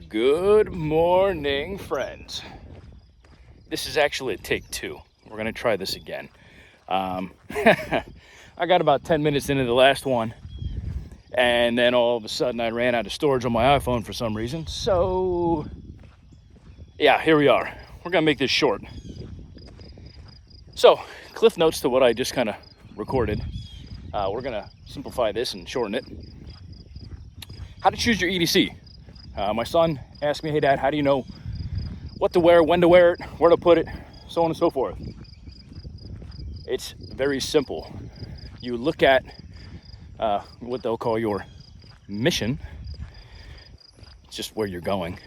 Good morning, friends. This is actually a take two. We're going to try this again. I got about 10 minutes into the last one, and then all of a sudden I ran out of storage on my iPhone for some reason. So, yeah, here we are. We're going to make this short. So, cliff notes to what I just kind of recorded. We're going to simplify this and shorten it. How to choose your EDC. My son asked me, hey dad, how do you know what to wear, when to wear it, where to put it, so on and so forth. It's very simple. You look at what they'll call your mission. It's just where you're going.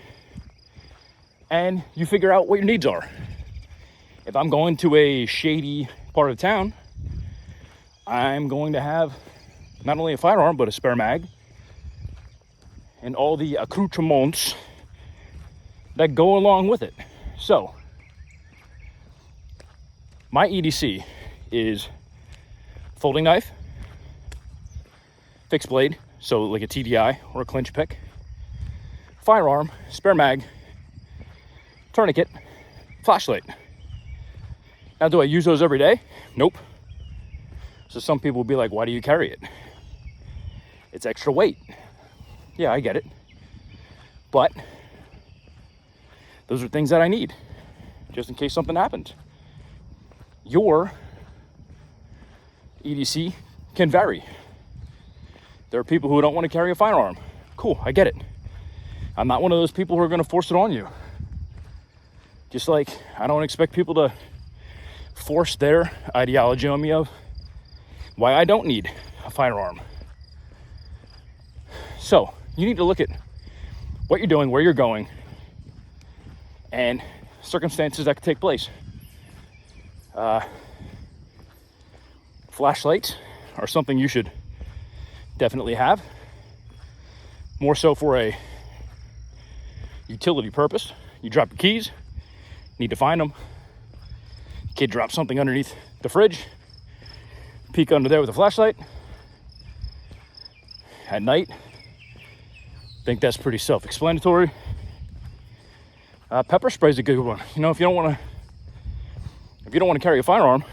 And you figure out what your needs are. If I'm going to a shady part of town, I'm going to have not only a firearm, but a spare mag and all the accoutrements that go along with it. So, my EDC is folding knife, fixed blade, so like a TDI or a clinch pick, firearm, spare mag, tourniquet, flashlight. Now, do I use those every day? Nope. So some people will be like, why do you carry it? It's extra weight. Yeah, I get it. But those are things that I need just in case something happens. Your EDC can vary. There are people who don't want to carry a firearm. Cool, I get it. I'm not one of those people who are going to force it on you. Just like I don't expect people to force their ideology on me of why I don't need a firearm. So, you need to look at what you're doing, where you're going, and circumstances that could take place. Flashlights are something you should definitely have. More so for a utility purpose. You drop your keys, need to find them. Kid drops something underneath the fridge, peek under there with a flashlight. At night, I think that's pretty self-explanatory. Pepper spray is a good one. You know, if you don't want to carry a firearm,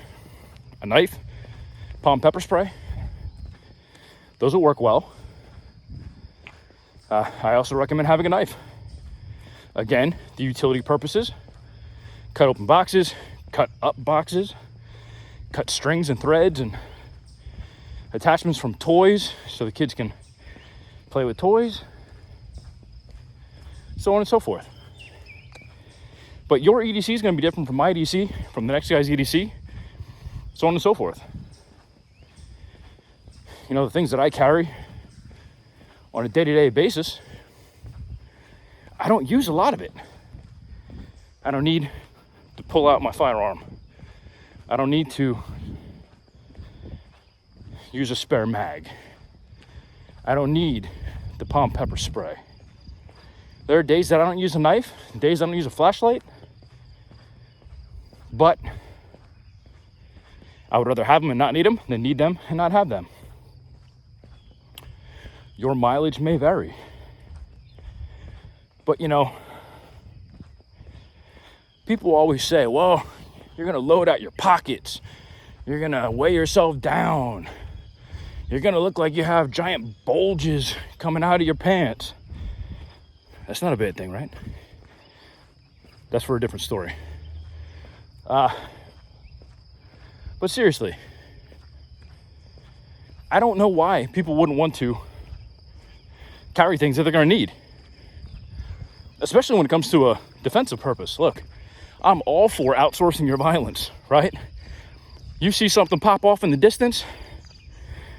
a knife, palm pepper spray, those will work well. I also recommend having a knife. Again, the utility purposes: cut open boxes, cut up boxes, cut strings and threads and attachments from toys so the kids can play with toys, so on and so forth. But your EDC is going to be different from my EDC, from the next guy's EDC, so on and so forth. You know, the things that I carry on a day-to-day basis, I don't use a lot of it. I don't need to pull out my firearm. I don't need to use a spare mag. I don't need the palm pepper spray. There are days that I don't use a knife, days I don't use a flashlight, but I would rather have them and not need them than need them and not have them. Your mileage may vary. But you know, people always say, well, you're gonna load out your pockets. You're gonna weigh yourself down. You're gonna look like you have giant bulges coming out of your pants. That's not a bad thing, right? That's for a different story. But seriously, I don't know why people wouldn't want to carry things that they're gonna need. Especially when it comes to a defensive purpose. Look, I'm all for outsourcing your violence, right? You see something pop off in the distance,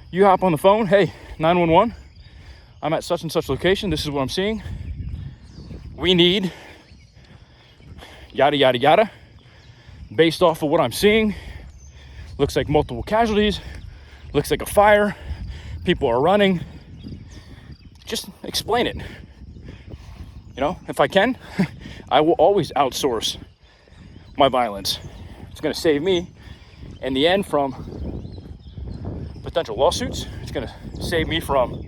you hop on the phone, hey, 911, I'm at such and such location, this is what I'm seeing. We need yada, yada, yada. Based off of what I'm seeing, looks like multiple casualties, looks like a fire, people are running. Just explain it. You know, if I can, I will always outsource my violence. It's going to save me in the end from potential lawsuits. It's going to save me from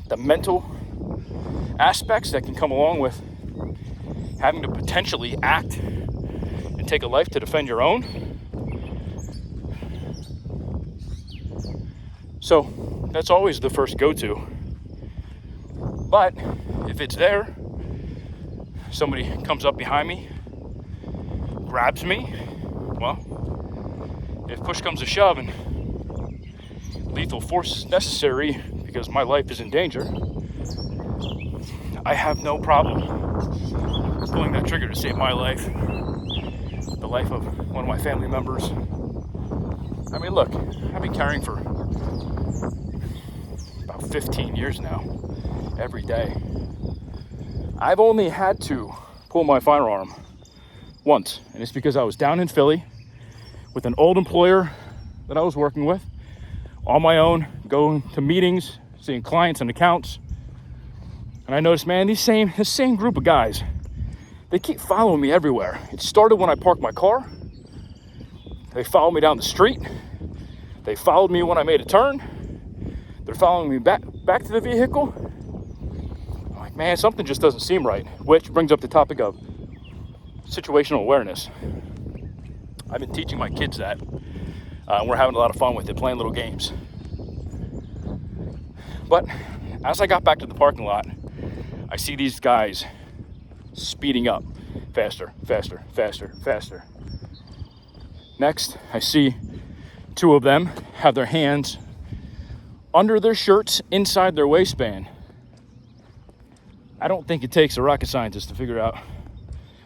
the mental aspects that can come along with having to potentially act and take a life to defend your own. So that's always the first go-to. But if it's there, somebody comes up behind me, grabs me, well, if push comes to shove and lethal force is necessary because my life is in danger, I have no problem pulling that trigger to save my life, the life of one of my family members. I mean, look, I've been carrying for about 15 years now, every day. I've only had to pull my firearm once, and it's because I was down in Philly with an old employer that I was working with, on my own, going to meetings, seeing clients and accounts. And I noticed, man, this same group of guys, they keep following me everywhere. It started when I parked my car. They followed me down the street. They followed me when I made a turn. They're following me back to the vehicle. I'm like, man, something just doesn't seem right. Which brings up the topic of situational awareness. I've been teaching my kids that. We're having a lot of fun with it, playing little games. But as I got back to the parking lot, I see these guys speeding up faster, faster, faster, faster. Next, I see two of them have their hands under their shirts inside their waistband. I don't think it takes a rocket scientist to figure out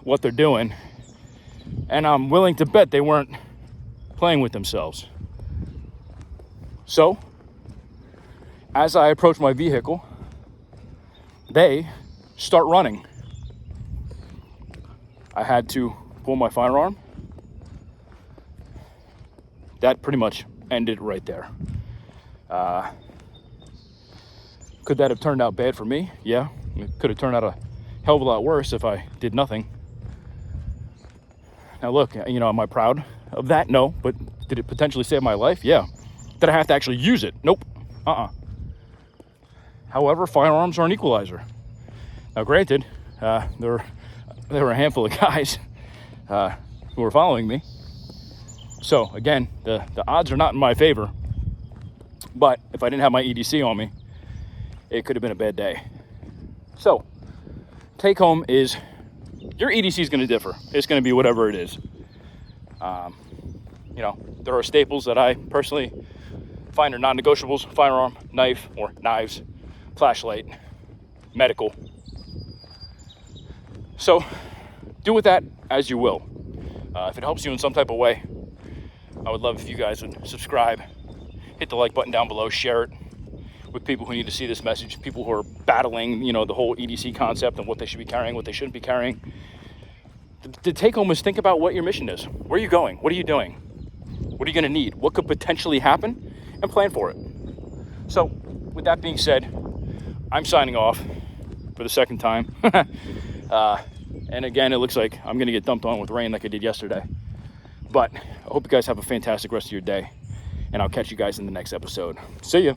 what they're doing, and I'm willing to bet they weren't playing with themselves. So, as I approach my vehicle, they start running. I had to pull my firearm. That pretty much ended right there. Could that have turned out bad for me? Yeah. It could have turned out a hell of a lot worse if I did nothing. Now look, am I proud of that? No. But did it potentially save my life? Yeah. Did I have to actually use it? Nope. However, firearms are an equalizer. Now granted, there were a handful of guys who were following me. So again, the odds are not in my favor. But if I didn't have my EDC on me, it could have been a bad day. So, take home is your EDC is going to differ. It's going to be whatever it is. There are staples that I personally find are non-negotiables: firearm, knife or knives, flashlight, medical. So, do with that as you will. If it helps you in some type of way, I would love if you guys would subscribe, hit the like button down below, share it with people who need to see this message, people who are battling, the whole EDC concept and what they should be carrying, what they shouldn't be carrying. The take home is think about what your mission is. Where are you going? What are you doing? What are you going to need? What could potentially happen? And plan for it. So, with that being said, I'm signing off for the second time. And again, it looks like I'm going to get dumped on with rain like I did yesterday. But I hope you guys have a fantastic rest of your day. And I'll catch you guys in the next episode. See ya.